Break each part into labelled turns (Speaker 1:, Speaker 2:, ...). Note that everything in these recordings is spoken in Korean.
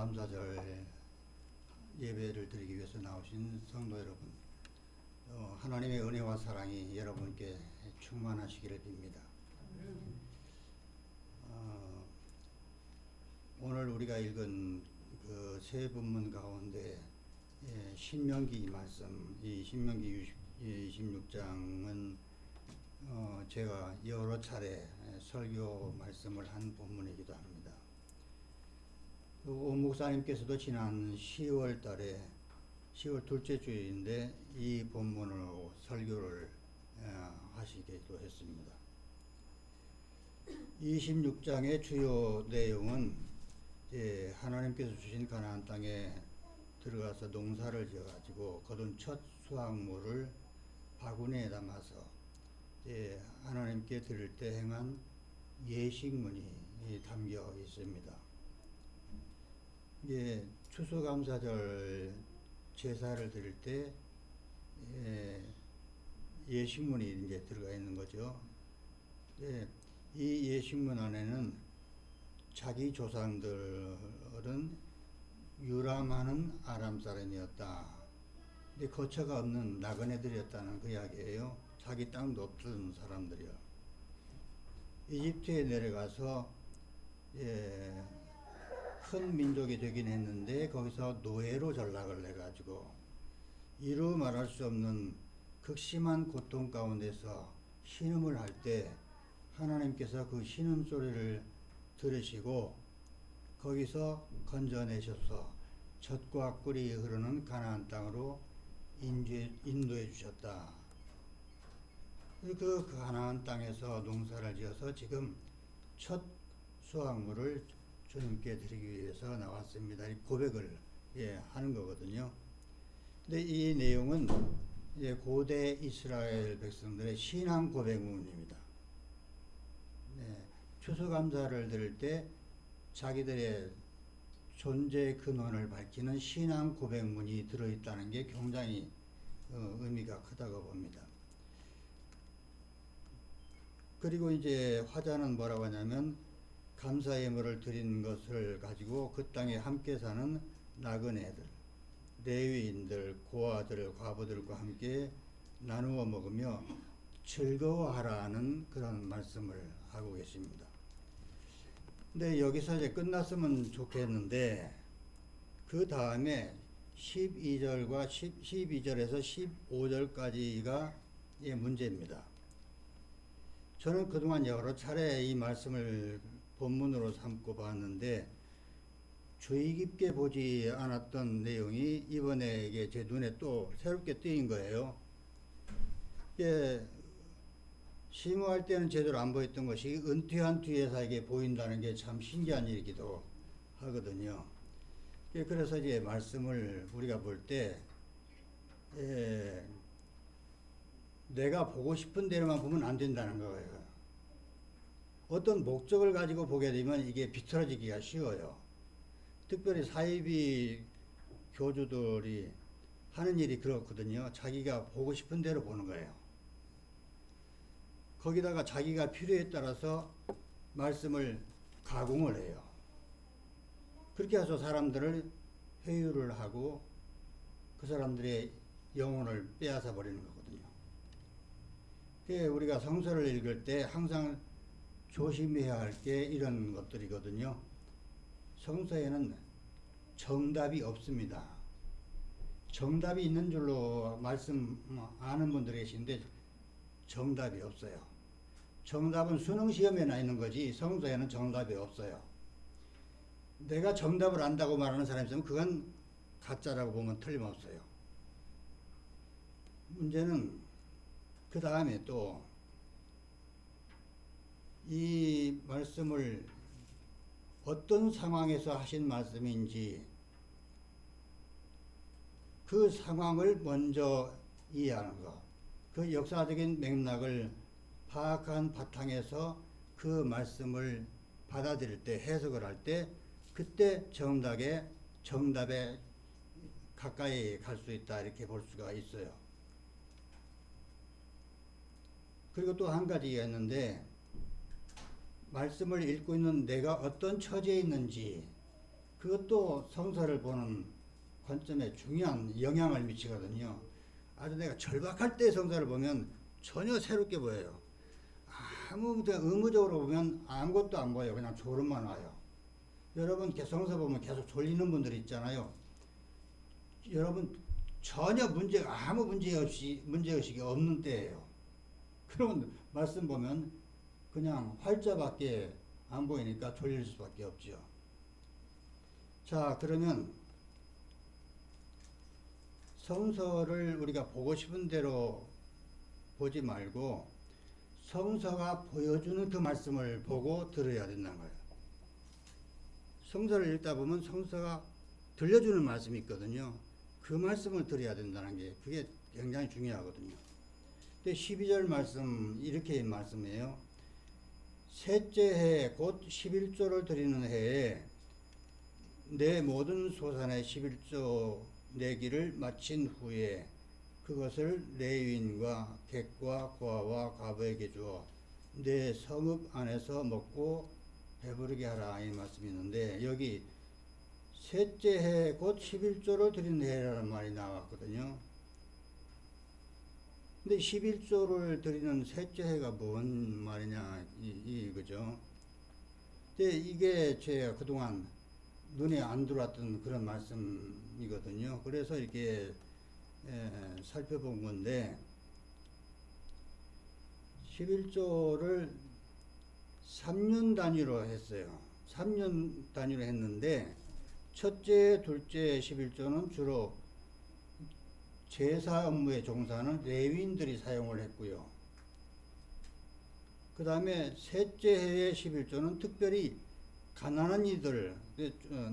Speaker 1: 추수감사절 예배를 드리기 위해서 나오신 성도 여러분, 하나님의 은혜와 사랑이 여러분께 충만하시기를 빕니다. 오늘 우리가 읽은 그 세 본문 가운데 신명기 말씀, 이 신명기 26장은 제가 여러 차례 설교 말씀을 한 본문이기도 합니다. 오 목사님께서도 지난 10월 달에 10월 둘째 주일인데 이 본문으로 설교를 하시기도 했습니다. 26장의 주요 내용은 하나님께서 주신 가나안 땅에 들어가서 농사를 지어가지고 거둔 첫 수확물을 바구니에 담아서 하나님께 드릴 때 행한 예식문이 담겨 있습니다. 추수감사절 제사를 드릴 때 예식문이 이제 들어가 있는 거죠. 이 예식문 안에는 자기 조상들은 유람하는 아람 사람이었다. 근데 거처가 없는 나그네들이었다는 그 이야기예요. 자기 땅도 없던 사람들이요. 이집트에 내려가서 큰 민족이 되긴 했는데 거기서 노예로 전락을 해가지고 이루 말할 수 없는 극심한 고통 가운데서 신음을 할 때 하나님께서 그 신음 소리를 들으시고 거기서 건져내셔서 젖과 꿀이 흐르는 가나안 땅으로 인도해 주셨다. 그 가나안 땅에서 농사를 지어서 지금 첫 수확물을 주님께 드리기 위해서 나왔습니다. 이 고백을 하는 거거든요. 근데 이 내용은 고대 이스라엘 백성들의 신앙 고백문입니다. 추수감사를 드릴 때 자기들의 존재 근원을 밝히는 신앙 고백문이 들어있다는 게 굉장히 의미가 크다고 봅니다. 그리고 이제 화자는 뭐라고 하냐면 감사 예물을 드린 것을 가지고 그 땅에 함께 사는 나그네들, 레위인들, 고아들, 과부들과 함께 나누어 먹으며 즐거워하라는 그런 말씀을 하고 계십니다. 근데 여기서 이제 끝났으면 좋겠는데 그 다음에 12절에서 15절까지가 문제입니다. 저는 그동안 여러 차례 이 말씀을 본문으로 삼고 봤는데 주의 깊게 보지 않았던 내용이 이번에 이게 제 눈에 또 새롭게 띄인 거예요. 심호할 때는 제대로 안 보였던 것이 은퇴한 뒤에서 이게 보인다는 게 참 신기한 일이기도 하거든요. 그래서 이제 말씀을 우리가 볼 때 내가 보고 싶은 대로만 보면 안 된다는 거예요. 어떤 목적을 가지고 보게 되면 이게 비틀어지기가 쉬워요. 특별히 사이비 교주들이 하는 일이 그렇거든요. 자기가 보고 싶은 대로 보는 거예요. 거기다가 자기가 필요에 따라서 말씀을 가공을 해요. 그렇게 해서 사람들을 회유를 하고 그 사람들의 영혼을 빼앗아 버리는 거거든요. 우리가 성서를 읽을 때 항상 조심해야 할 게 이런 것들이거든요. 성서에는 정답이 없습니다. 정답이 있는 줄로 말씀 아는 분들이 계신데 정답이 없어요. 정답은 수능 시험에 나 있는 거지 성서에는 정답이 없어요. 내가 정답을 안다고 말하는 사람이 있으면 그건 가짜라고 보면 틀림없어요. 문제는 그 다음에 또 이 말씀을 어떤 상황에서 하신 말씀인지 그 상황을 먼저 이해하는 것, 그 역사적인 맥락을 파악한 바탕에서 그 말씀을 받아들일 때, 해석을 할 때 그때 정답에 가까이 갈 수 있다 이렇게 볼 수가 있어요. 그리고 또 한 가지가 있는데 말씀을 읽고 있는 내가 어떤 처지에 있는지 그것도 성서를 보는 관점에 중요한 영향을 미치거든요. 아주 내가 절박할 때 성서를 보면 전혀 새롭게 보여요. 아무 의무적으로 보면 아무것도 안 보여요. 그냥 졸음만 와요. 여러분 성서 보면 계속 졸리는 분들 있잖아요. 여러분 전혀 아무 문제의식이 없는 때예요. 그러면 말씀 보면 그냥 활자밖에 안 보이니까 졸릴 수밖에 없죠. 자, 그러면 성서를 우리가 보고 싶은 대로 보지 말고 성서가 보여주는 그 말씀을 보고 들어야 된다는 거예요. 성서를 읽다 보면 성서가 들려주는 말씀이 있거든요. 그 말씀을 들어야 된다는 게 그게 굉장히 중요하거든요. 근데 12절 말씀 이렇게 말씀해요. 셋째 해 곧 11조를 드리는 해에 내 모든 소산의 11조 내기를 마친 후에 그것을 레위인과 객과 고아와 과부에게 주어 내 성읍 안에서 먹고 배부르게 하라 이 말씀이 있는데 여기 셋째 해 곧 11조를 드리는 해라는 말이 나왔거든요. 근데 11조를 드리는 셋째 해가 뭔 말이냐 이거죠. 근데 이게 제가 그동안 눈에 안 들어왔던 그런 말씀이거든요. 그래서 이렇게 살펴본 건데 11조를 3년 단위로 했어요. 3년 단위로 했는데 첫째, 둘째 11조는 주로 제사 업무에 종사하는 레위인들이 사용을 했고요. 그 다음에 셋째 해의 11조는 특별히 가난한 이들,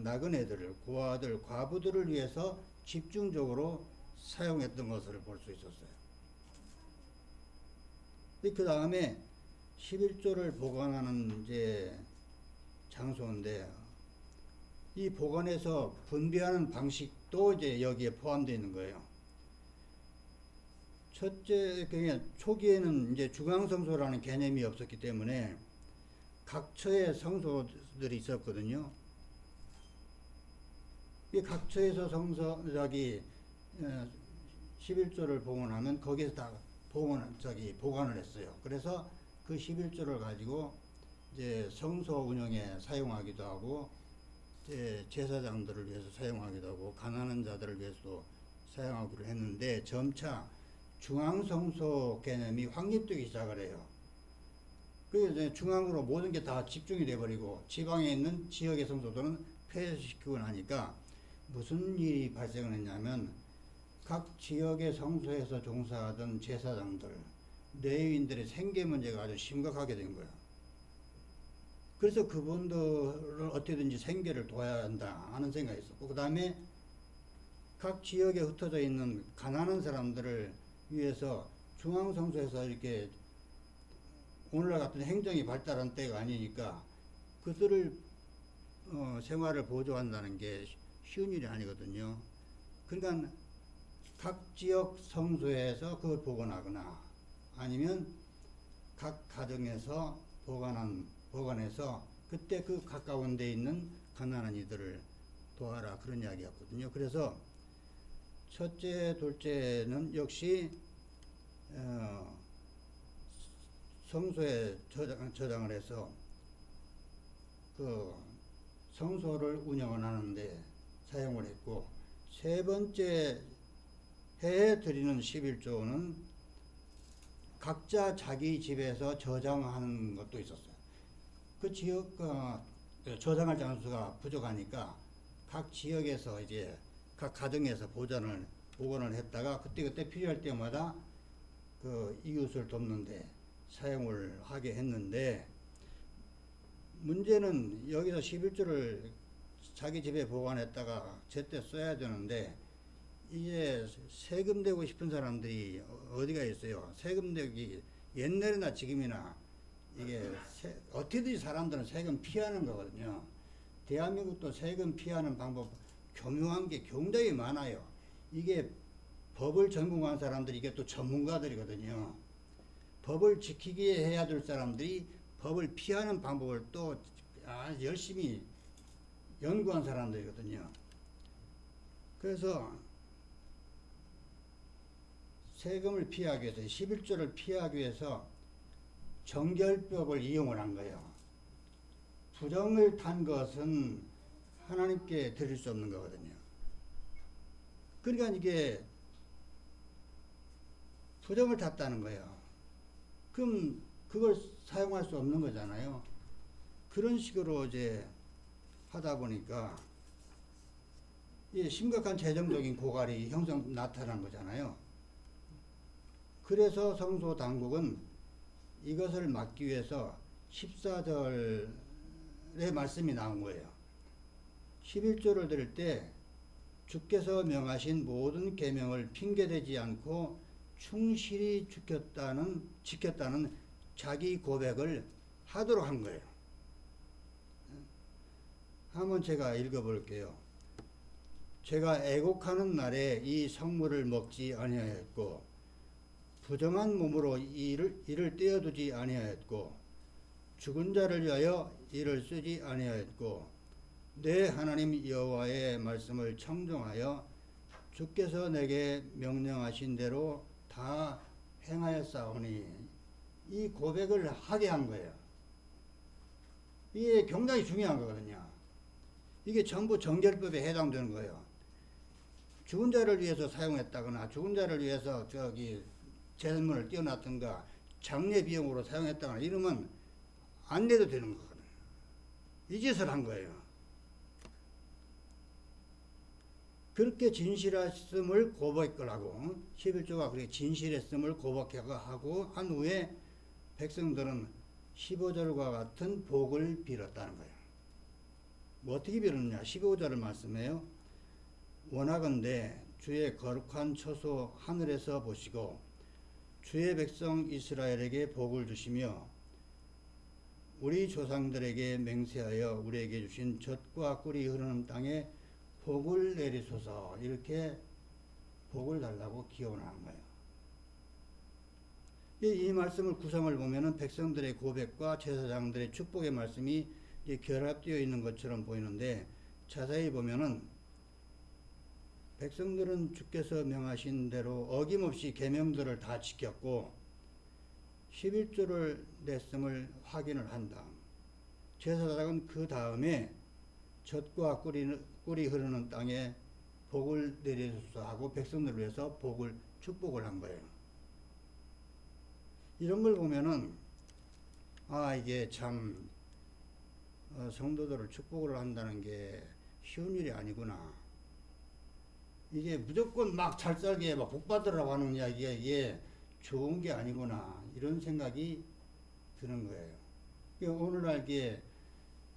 Speaker 1: 나그네들, 고아들, 과부들을 위해서 집중적으로 사용했던 것을 볼 수 있었어요. 그 다음에 11조를 보관하는 이제 장소인데 이 보관해서 분배하는 방식도 이제 여기에 포함되어 있는 거예요. 첫째, 그냥 초기에는 이제 중앙성소라는 개념이 없었기 때문에 각처에 성소들이 있었거든요. 이 각처에서 저기 11조를 봉헌하면 거기서 다 보관을 했어요. 그래서 그 11조를 가지고 이제 성소 운영에 사용하기도 하고 제사장들을 위해서 사용하기도 하고 가난한 자들을 위해서도 사용하기로 했는데 점차 중앙성소 개념이 확립되기 시작을 해요. 그래서 이제 중앙으로 모든 게 다 집중이 돼버리고 지방에 있는 지역의 성소들은 폐쇄시키고 나니까 무슨 일이 발생을 했냐면 각 지역의 성소에서 종사하던 제사장들, 레위인들의 생계 문제가 아주 심각하게 된 거예요. 그래서 그분들을 어떻게든지 생계를 도와야 한다 하는 생각이 있었고, 그 다음에 각 지역에 흩어져 있는 가난한 사람들을 위해서 중앙성소에서 이렇게 오늘날 같은 행정이 발달한 때가 아니니까 그들을 생활을 보조한다는 게 쉬운 일이 아니거든요. 그러니까 각 지역 성소에서 그걸 보관하거나 아니면 각 가정에서 보관해서 그때 그 가까운 데 있는 가난한 이들을 도와라 그런 이야기였거든요. 그래서 첫째, 둘째는 역시 성소에 저장을 해서 그 성소를 운영을 하는데 사용을 했고, 세 번째 해에 드리는 11조는 각자 자기 집에서 저장하는 것도 있었어요. 그 지역 저장할 장소가 부족하니까 각 지역에서 이제 각 가정에서 보관을 했다가 그때 필요할 때마다 그 이웃을 돕는데 사용을 하게 했는데, 문제는 여기서 11조를 자기 집에 보관했다가 제때 써야 되는데 이제 세금 내고 싶은 사람들이 어디가 있어요. 세금 내기 옛날이나 지금이나 이게 어떻게든지 사람들은 세금 피하는 거거든요. 대한민국도 세금 피하는 방법 교묘한 게 굉장히 많아요. 이게 법을 전공한 사람들이 이게 또 전문가들이거든요. 법을 지키게 해야 될 사람들이 법을 피하는 방법을 또 열심히 연구한 사람들이거든요. 그래서 세금을 피하기 위해서 11조를 피하기 위해서 정결법을 이용을 한 거예요. 부정을 탄 것은 하나님께 드릴 수 없는 거거든요. 그러니까 이게 부정을 탔다는 거예요. 그럼 그걸 사용할 수 없는 거잖아요. 그런 식으로 이제 하다 보니까 이 심각한 재정적인 고갈이 나타난 거잖아요. 그래서 성소 당국은 이것을 막기 위해서 14절의 말씀이 나온 거예요. 11조를 드릴 때 주께서 명하신 모든 계명을 핑계대지 않고 충실히 지켰다는 자기 고백을 하도록 한 거예요. 한번 제가 읽어볼게요. 제가 애곡하는 날에 이 성물을 먹지 아니하였고 부정한 몸으로 이를 떼어두지 아니하였고 죽은 자를 위하여 이를 쓰지 아니하였고 내 하나님 여호와의 말씀을 청종하여 주께서 내게 명령하신 대로 다 행하였사오니 이 고백을 하게 한 거예요. 이게 굉장히 중요한 거거든요. 이게 전부 정결법에 해당되는 거예요. 죽은 자를 위해서 사용했다거나 죽은 자를 위해서 제물을 띄워놨던가 장례 비용으로 사용했다거나 이러면 안 내도 되는 거거든요. 이 짓을 한 거예요. 그렇게 진실했음을 고백을 하고 11조가 그렇게 진실했음을 고백하고 한 후에 백성들은 15절과 같은 복을 빌었다는 거예요. 뭐 어떻게 빌었느냐? 15절을 말씀해요. 원하건대 주의 거룩한 처소 하늘에서 보시고 주의 백성 이스라엘에게 복을 주시며 우리 조상들에게 맹세하여 우리에게 주신 젖과 꿀이 흐르는 땅에 복을 내리소서. 이렇게 복을 달라고 기원하는 거예요. 이 말씀을 구성을 보면은 백성들의 고백과 제사장들의 축복의 말씀이 결합되어 있는 것처럼 보이는데 자세히 보면은 백성들은 주께서 명하신 대로 어김없이 계명들을 다 지켰고 11조를 냈음을 확인을 한 다음 제사장은 그 다음에 젖과 꿀이 흐르는 땅에 복을 내리소서 하고 백성들을 위해서 축복을 한 거예요. 이런 걸 보면은 이게 참 성도들을 축복을 한다는 게 쉬운 일이 아니구나. 이게 무조건 막 잘 살게 막 복 받으라고 하는 이야기가 이게 좋은 게 아니구나. 이런 생각이 드는 거예요. 오늘날 이게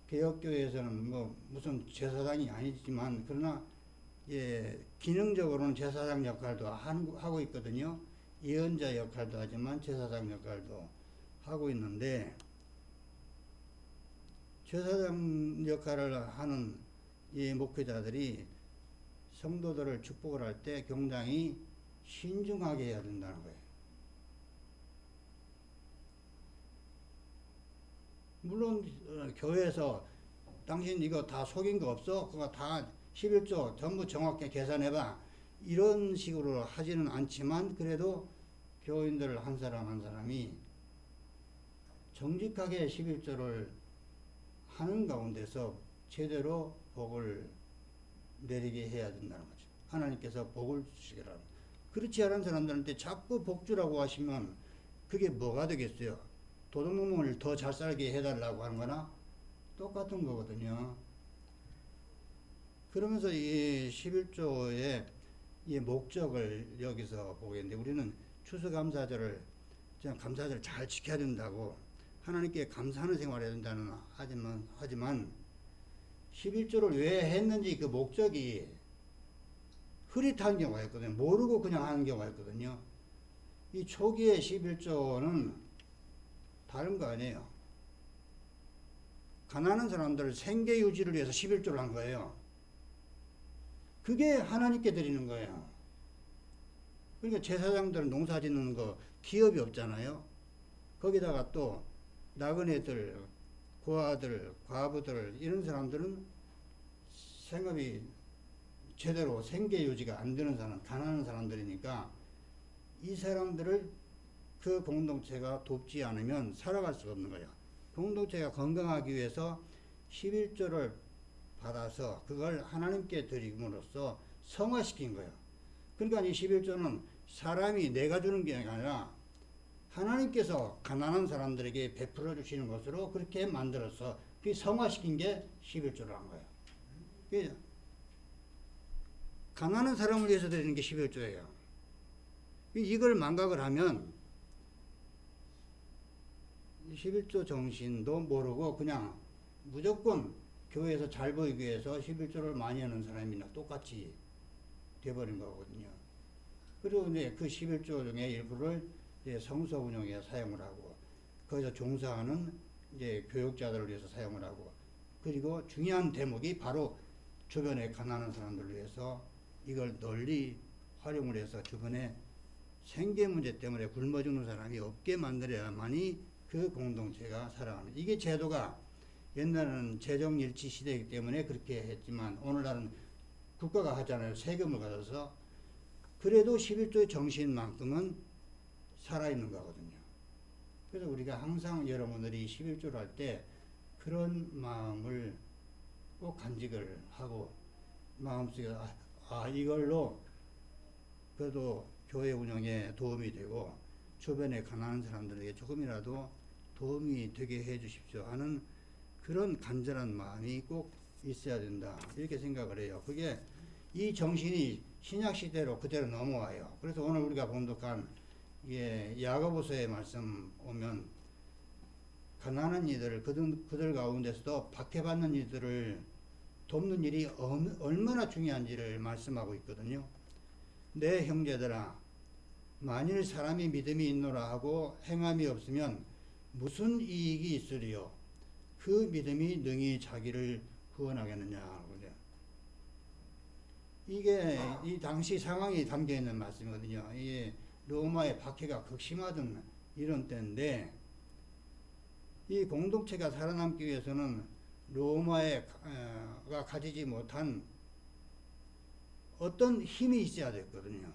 Speaker 1: 개혁교회에서는 뭐 무슨 제사장이 아니지만 그러나 기능적으로는 제사장 역할도 하고 있거든요. 예언자 역할도 하지만 제사장 역할도 하고 있는데 제사장 역할을 하는 이 목회자들이 성도들을 축복을 할 때 굉장히 신중하게 해야 된다는 거예요. 물론 교회에서 당신 이거 다 속인 거 없어? 그거 다 11조 전부 정확하게 계산해봐. 이런 식으로 하지는 않지만 그래도 교인들 한 사람 한 사람이 정직하게 11조를 하는 가운데서 제대로 복을 내리게 해야 된다는 거죠. 하나님께서 복을 주시기를 합니다. 그렇지 않은 사람들한테 자꾸 복 주라고 하시면 그게 뭐가 되겠어요? 도둑놈을 더 잘 살게 해달라고 하는 거나 똑같은 거거든요. 그러면서 이 11조의 이 목적을 여기서 보겠는데 우리는 추수감사절을 감사절을 잘 지켜야 된다고 하나님께 감사하는 생활을 해야 된다는 하지만 11조를 왜 했는지 그 목적이 흐릿한 경우가 있거든요. 모르고 그냥 하는 경우가 있거든요. 이 초기의 11조는 다른 거 아니에요. 가난한 사람들 생계 유지를 위해서 11조를 한 거예요. 그게 하나님께 드리는 거예요. 그러니까 제사장들은 농사 짓는 거 기업이 없잖아요. 거기다가 또 나그네들, 고아들, 과부들 이런 사람들은 생업이 제대로 생계 유지가 안 되는 사람, 가난한 사람들이니까 이 사람들을 그 공동체가 돕지 않으면 살아갈 수가 없는 거예요. 공동체가 건강하기 위해서 11조를 받아서 그걸 하나님께 드림으로써 성화시킨 거예요. 그러니까 이 11조는 사람이 내가 주는 게 아니라 하나님께서 가난한 사람들에게 베풀어 주시는 것으로 그렇게 만들어서 그 성화시킨 게 11조를 한 거예요. 가난한 사람을 위해서 드리는 게 11조예요. 이걸 망각을 하면 11조 정신도 모르고 그냥 무조건 교회에서 잘 보이기 위해서 11조를 많이 하는 사람이나 똑같이 돼버린 거거든요. 그리고 이제 그 11조 중에 일부를 이제 성서 운영에 사용을 하고, 거기서 종사하는 이제 교육자들을 위해서 사용을 하고, 그리고 중요한 대목이 바로 주변에 가난한 사람들을 위해서 이걸 널리 활용을 해서 주변에 생계 문제 때문에 굶어 죽는 사람이 없게 만들어야만이 그 공동체가 살아가는. 이게 제도가 옛날에는 재정일치 시대이기 때문에 그렇게 했지만 오늘날은 국가가 하잖아요. 세금을 받아서. 그래도 11조의 정신만큼은 살아있는 거거든요. 그래서 우리가 항상 여러분들이 11조를 할 때 그런 마음을 꼭 간직을 하고 마음속에 이걸로 그래도 교회 운영에 도움이 되고 주변에 가난한 사람들에게 조금이라도 도움이 되게 해 주십시오 하는 그런 간절한 마음이 꼭 있어야 된다. 이렇게 생각을 해요. 그게 이 정신이 신약 시대로 그대로 넘어와요. 그래서 오늘 우리가 봉독한 야고보서의 말씀 오면 가난한 이들, 그들 가운데서도 박해받는 이들을 돕는 일이 얼마나 중요한지를 말씀하고 있거든요. 내 형제들아, 만일 사람이 믿음이 있노라 하고 행함이 없으면 무슨 이익이 있으리요? 그 믿음이 능히 자기를 구원하겠느냐. 이게 이 당시 상황이 담겨 있는 말씀이거든요. 이게 로마의 박해가 극심하던 이런 때인데 이 공동체가 살아남기 위해서는 로마가 가지지 못한 어떤 힘이 있어야 됐거든요.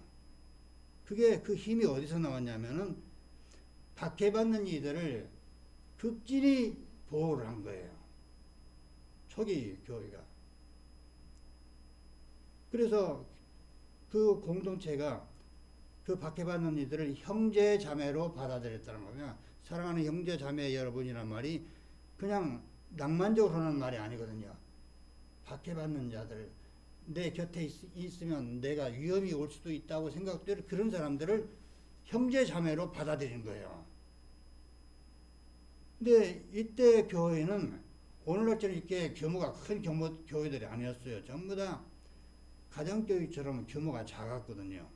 Speaker 1: 그게 그 힘이 어디서 나왔냐면은 박해받는 이들을 극진히 보호를 한 거예요. 초기 교회가. 그래서 그 공동체가 그 박해받는 이들을 형제 자매로 받아들였다는 거면, 사랑하는 형제 자매 여러분이란 말이 그냥 낭만적으로 하는 말이 아니거든요. 박해받는 자들, 내 곁에 있으면 내가 위험이 올 수도 있다고 생각될 그런 사람들을 형제 자매로 받아들인 거예요. 근데 이때 교회는 오늘날처럼 이렇게 규모가 큰 교회들이 아니었어요. 전부 다 가정교회처럼 규모가 작았거든요.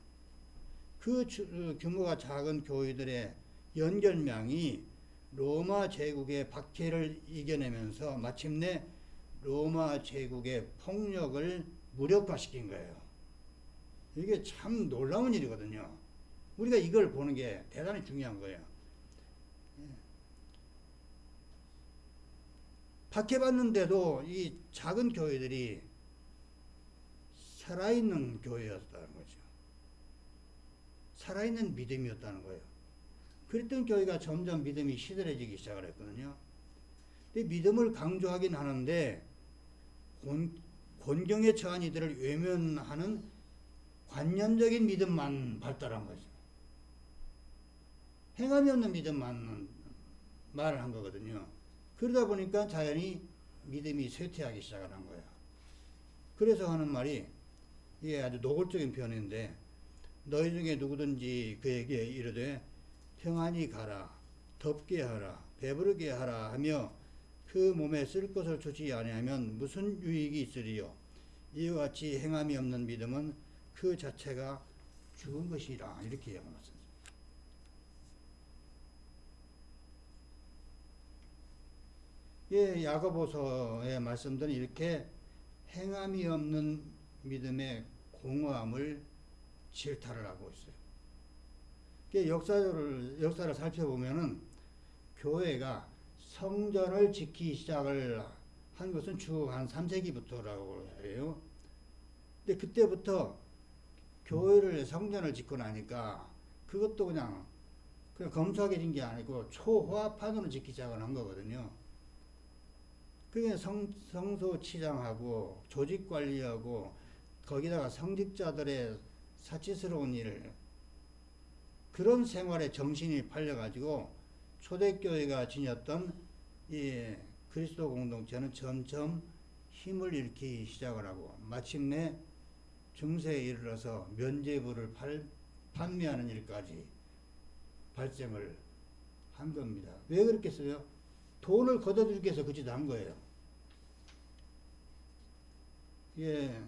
Speaker 1: 그 규모가 작은 교회들의 연결망이 로마 제국의 박해를 이겨내면서 마침내 로마 제국의 폭력을 무력화시킨 거예요. 이게 참 놀라운 일이거든요. 우리가 이걸 보는 게 대단히 중요한 거예요. 박해받는데도 이 작은 교회들이 살아있는 교회였다는 거죠. 살아있는 믿음이었다는 거예요. 그랬던 교회가 점점 믿음이 시들해지기 시작을 했거든요. 근데 믿음을 강조하긴 하는데 곤경에 처한 이들을 외면하는 관념적인 믿음만 발달한 거죠. 행함이 없는 믿음만 말을 한 거거든요. 그러다 보니까 자연히 믿음이 쇠퇴하기 시작을 한 거예요. 그래서 하는 말이, 이게 아주 노골적인 표현인데, 너희 중에 누구든지 그에게 이르되 평안히 가라, 덥게 하라, 배부르게 하라 하며 그 몸에 쓸 것을 주지 아니하면 무슨 유익이 있으리요? 이와 같이 행함이 없는 믿음은 그 자체가 죽은 것이라. 이렇게 얘기합니다. 예, 야고보서의 말씀들은 이렇게 행함이 없는 믿음의 공허함을 질타를 하고 있어요. 역사를 살펴보면은 교회가 성전을 짓기 시작을 한 것은 주 한 3세기부터라고 해요. 근데 그때부터 교회를 성전을 짓고 나니까 그것도 그냥 검소하게 진 게 아니고 초호화판으로 짓기 시작을 한 거거든요. 그게 성소 치장하고 조직 관리하고 거기다가 성직자들의 사치스러운 일을 그런 생활에 정신이 팔려가지고 초대교회가 지녔던 이 그리스도 공동체는 점점 힘을 잃기 시작을 하고 마침내 중세에 이르러서 면죄부를 판매하는 일까지 발생을 한 겁니다. 왜 그렇겠어요? 돈을 걷어들이기 위해서 그 짓을 한 거예요. 예,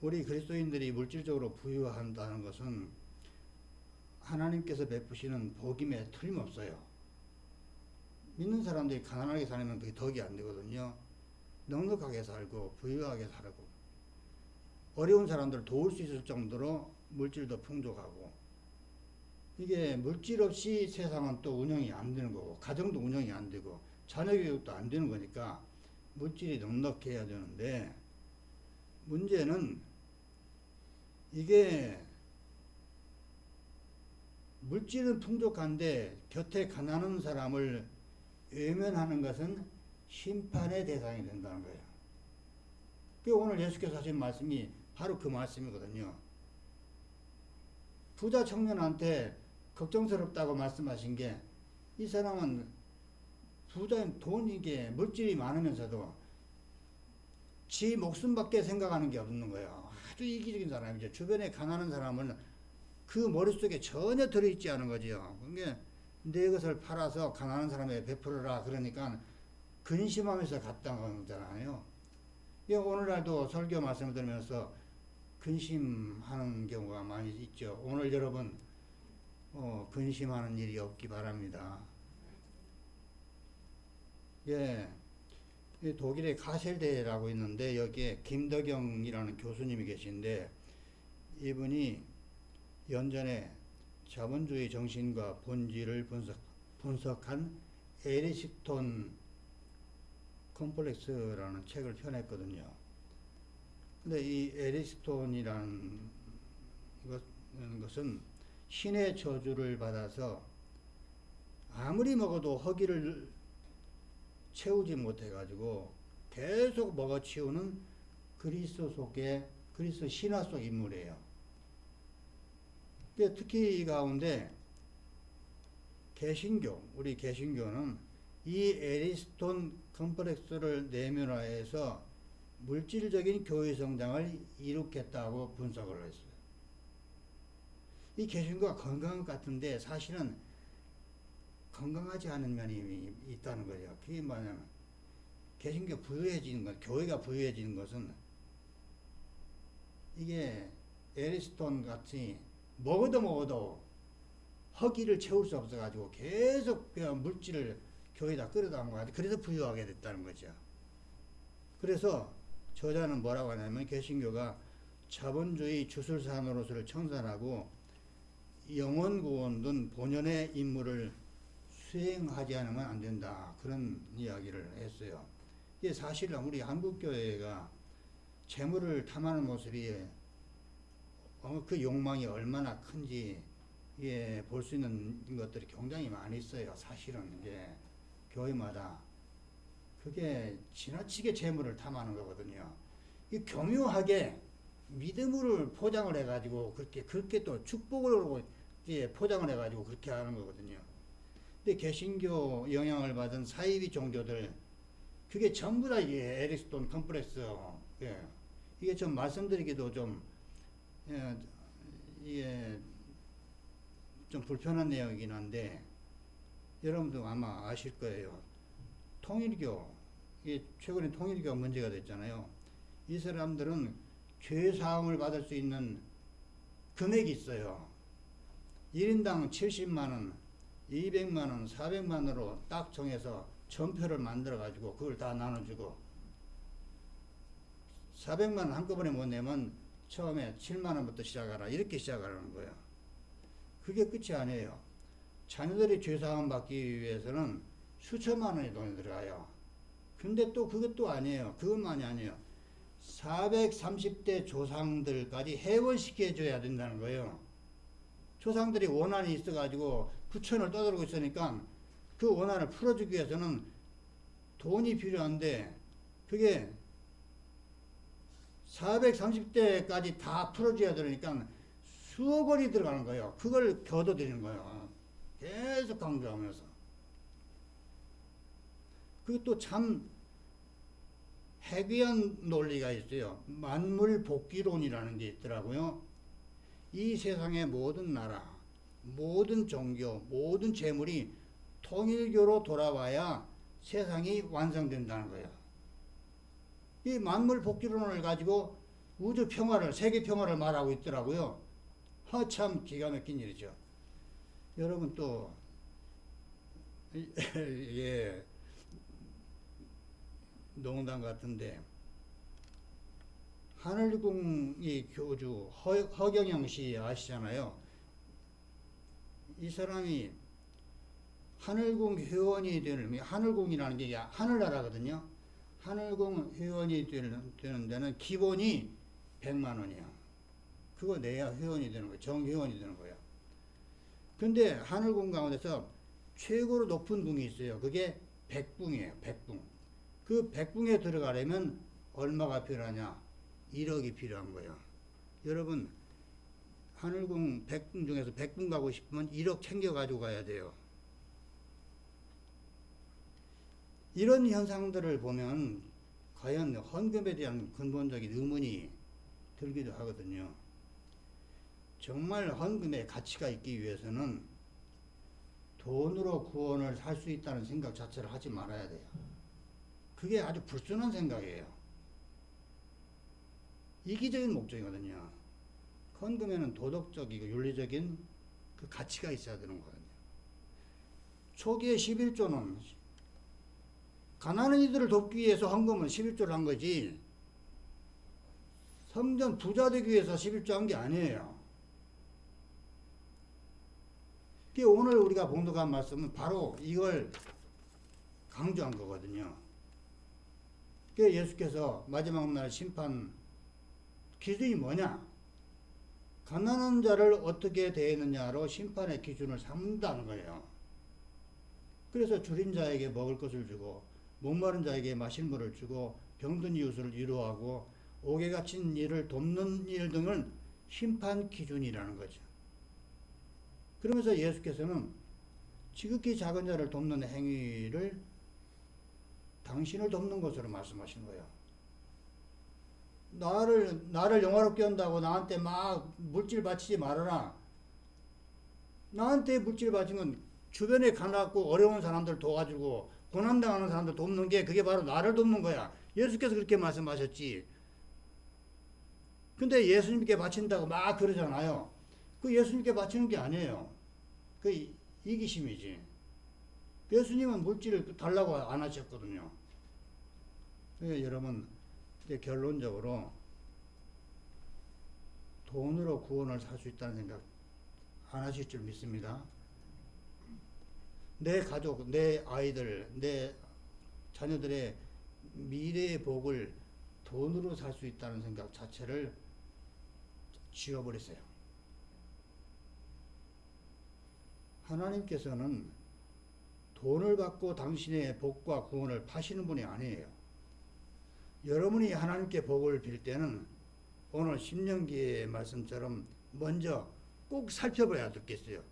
Speaker 1: 우리 그리스도인들이 물질적으로 부유한다는 것은 하나님께서 베푸시는 복임에 틀림없어요. 믿는 사람들이 가난하게 살면 그게 덕이 안 되거든요. 넉넉하게 살고 부유하게 살고 어려운 사람들을 도울 수 있을 정도로 물질도 풍족하고 이게 물질 없이 세상은 또 운영이 안 되는 거고 가정도 운영이 안 되고 자녀 교육도 안 되는 거니까 물질이 넉넉해야 되는데 문제는 이게 물질은 풍족한데 곁에 가난한 사람을 외면하는 것은 심판의 대상이 된다는 거예요. 그 오늘 예수께서 하신 말씀이 바로 그 말씀이거든요. 부자 청년한테 걱정스럽다고 말씀하신 게 이 사람은 부자인 돈이게 물질이 많으면서도 지 목숨밖에 생각하는 게 없는 거예요. 아주 이기적인 사람이죠. 주변에 가난한 사람은 그 머릿속에 전혀 들어있지 않은 거지요. 그게 내 것을 팔아서 가난한 사람에게 베풀어라 그러니까 근심하면서 갔다는 거잖아요. 오늘날도 설교 말씀을 들으면서 근심하는 경우가 많이 있죠. 오늘 여러분 근심하는 일이 없기 바랍니다. 예, 독일의 가셀대라고 있는데 여기에 김덕영이라는 교수님이 계신데 이분이 연전에 자본주의 정신과 본질을 분석한 에리스톤 컴플렉스라는 책을 펴냈거든요. 근데 이 에리스톤이라는 것은 신의 저주를 받아서 아무리 먹어도 허기를 채우지 못해가지고 계속 먹어치우는 그리스 신화 속 인물이에요. 특히 이 가운데 우리 개신교는 이 에리스톤 컴플렉스를 내면화해서 물질적인 교회 성장을 이룩했다고 분석을 했어요. 이 개신교가 건강한 것 같은데 사실은 건강하지 않은 면이 있다는 거예요. 그게 뭐냐면 개신교 부유해지는 것, 교회가 부유해지는 것은 이게 에리스톤 같이 먹어도 허기를 채울 수 없어가지고 계속 그냥 물질을 교회에다 끌어당기고 하지. 그래서 부유하게 됐다는 거죠. 그래서 저자는 뭐라고 하냐면 개신교가 자본주의 주술사 노릇을 청산하고 영원구원 등 본연의 임무를 수행하지 않으면 안 된다. 그런 이야기를 했어요. 이게 사실 우리 한국교회가 재물을 탐하는 모습이 그 욕망이 얼마나 큰지 볼 수 있는 것들이 굉장히 많이 있어요. 사실은 이제 교회마다 그게 지나치게 재물을 탐하는 거거든요. 이 교묘하게 믿음을 포장을 해가지고 그렇게 또 축복으로 포장을 해가지고 그렇게 하는 거거든요. 근데 개신교 영향을 받은 사이비 종교들 그게 전부 다 이게 에리스톤 컴플렉스 이게 좀 말씀드리기도 좀 이게 좀 불편한 내용이긴 한데 여러분도 아마 아실 거예요. 통일교 최근에 통일교가 문제가 됐잖아요. 이 사람들은 죄사함을 받을 수 있는 금액이 있어요. 1인당 70만원, 200만원, 400만원으로 딱 정해서 전표를 만들어가지고 그걸 다 나눠주고 400만원 한꺼번에 못 내면 처음에 7만원부터 시작하라 이렇게 시작하는 거예요. 그게 끝이 아니에요. 자녀들이 죄사함 받기 위해서는 수천만 원의 돈이 들어가요. 근데 또 그것도 아니에요. 그것만이 아니에요. 430대 조상들까지 해원시켜줘야 된다는 거예요. 조상들이 원한이 있어가지고 부천을 떠들고 있으니까 그 원한을 풀어주기 위해서는 돈이 필요한데 그게 430대까지 다 풀어줘야 되니까 수억 원이 들어가는 거예요. 그걸 겨둬드리는 거예요. 계속 강조하면서. 그것도 참 해괴한 논리가 있어요. 만물복귀론이라는 게 있더라고요. 이 세상의 모든 나라, 모든 종교, 모든 재물이 통일교로 돌아와야 세상이 완성된다는 거예요. 이 만물복귀론을 가지고 우주 평화를, 세계 평화를 말하고 있더라고요. 참 기가 막힌 일이죠. 여러분 또 예, 농담 같은데 하늘궁이 교주 허경영 씨 아시잖아요. 이 사람이 하늘궁 회원이 되는, 하늘궁이라는 게 하늘나라거든요. 하늘궁 회원이 되는 데는 기본이 100만 원이야. 그거 내야 회원이 되는 거예요. 정회원이 되는 거예요. 근데 하늘궁 가운데서 최고로 높은 궁이 있어요. 그게 백궁이에요. 백궁. 그 백궁에 들어가려면 얼마가 필요하냐? 1억이 필요한 거예요. 여러분, 하늘궁 백궁 중에서 백궁 가고 싶으면 1억 챙겨 가지고 가야 돼요. 이런 현상들을 보면 과연 헌금에 대한 근본적인 의문이 들기도 하거든요. 정말 헌금의 가치가 있기 위해서는 돈으로 구원을 살 수 있다는 생각 자체를 하지 말아야 돼요. 그게 아주 불순한 생각이에요. 이기적인 목적이거든요. 헌금에는 도덕적이고 윤리적인 그 가치가 있어야 되는 거거든요. 초기에 11조는 가난한 이들을 돕기 위해서 헌금은 11조를 한 거지, 성전 부자 되기 위해서 11조 한 게 아니에요. 오늘 우리가 봉독한 말씀은 바로 이걸 강조한 거거든요. 예수께서 마지막 날 심판 기준이 뭐냐? 가난한 자를 어떻게 대했느냐로 심판의 기준을 삼는다는 거예요. 그래서 줄인 자에게 먹을 것을 주고 목마른 자에게 마실 물을 주고 병든 이웃을 위로하고 옥에 갇힌 이를 돕는 일 등을 심판 기준이라는 거죠. 그러면서 예수께서는 지극히 작은 자를 돕는 행위를 당신을 돕는 것으로 말씀하신 거예요. 나를 영화롭게 한다고 나한테 막 물질 바치지 말아라. 나한테 물질 바친 건 주변에 가난하고 어려운 사람들 도와주고 고난당하는 사람들 돕는 게 그게 바로 나를 돕는 거야. 예수께서 그렇게 말씀하셨지. 근데 예수님께 바친다고 막 그러잖아요. 그 예수님께 바치는 게 아니에요. 그 이기심이지. 예수님은 물질을 달라고 안 하셨거든요. 여러분, 이제 결론적으로 돈으로 구원을 살 수 있다는 생각 안 하실 줄 믿습니다. 내 가족, 내 아이들, 내 자녀들의 미래의 복을 돈으로 살 수 있다는 생각 자체를 지워버리세요. 하나님께서는 돈을 받고 당신의 복과 구원을 파시는 분이 아니에요. 여러분이 하나님께 복을 빌 때는 오늘 신명기의 말씀처럼 먼저 꼭 살펴봐야 듣겠어요.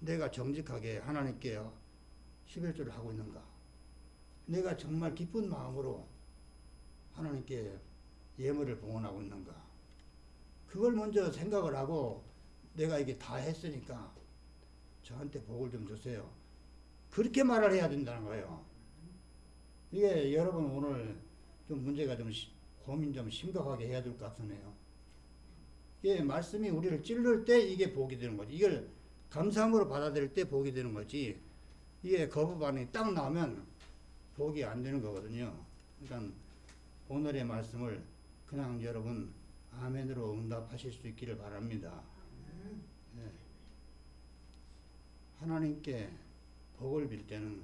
Speaker 1: 내가 정직하게 하나님께 11조를 하고 있는가? 내가 정말 기쁜 마음으로 하나님께 예물을 봉헌하고 있는가? 그걸 먼저 생각을 하고 내가 이게 다 했으니까 저한테 복을 좀 주세요. 그렇게 말을 해야 된다는 거예요. 이게 여러분 오늘 좀 문제가 좀 고민 좀 심각하게 해야 될 것 같으네요. 이게 말씀이 우리를 찔를 때 이게 복이 되는 거지. 이걸 감사함으로 받아들일 때 복이 되는 거지. 이게 거부 반응이 딱 나오면 복이 안 되는 거거든요. 그러니까 오늘의 말씀을 그냥 여러분 아멘으로 응답하실 수 있기를 바랍니다. 네. 하나님께 복을 빌 때는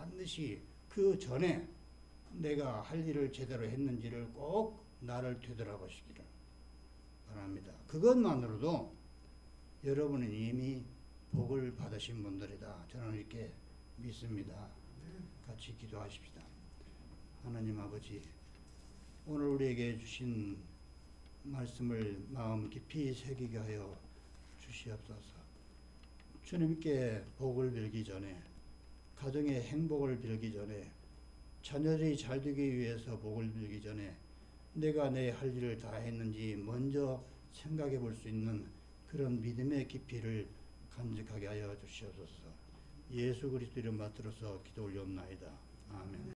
Speaker 1: 반드시 그 전에 내가 할 일을 제대로 했는지를 꼭 나를 되돌아보시기를 바랍니다. 그것만으로도 여러분은 이미 복을 받으신 분들이다. 저는 이렇게 믿습니다. 같이 기도하십시다. 하나님 아버지, 오늘 우리에게 주신 말씀을 마음 깊이 새기게 하여 주시옵소서. 주님께 복을 빌기 전에, 가정의 행복을 빌기 전에, 자녀들이 잘 되기 위해서 복을 빌기 전에 내가 내 할 일을 다 했는지 먼저 생각해 볼 수 있는 그런 믿음의 깊이를 간직하게 하여 주시옵소서. 예수 그리스도 이름 받들어서 기도 올려옵나이다. 아멘.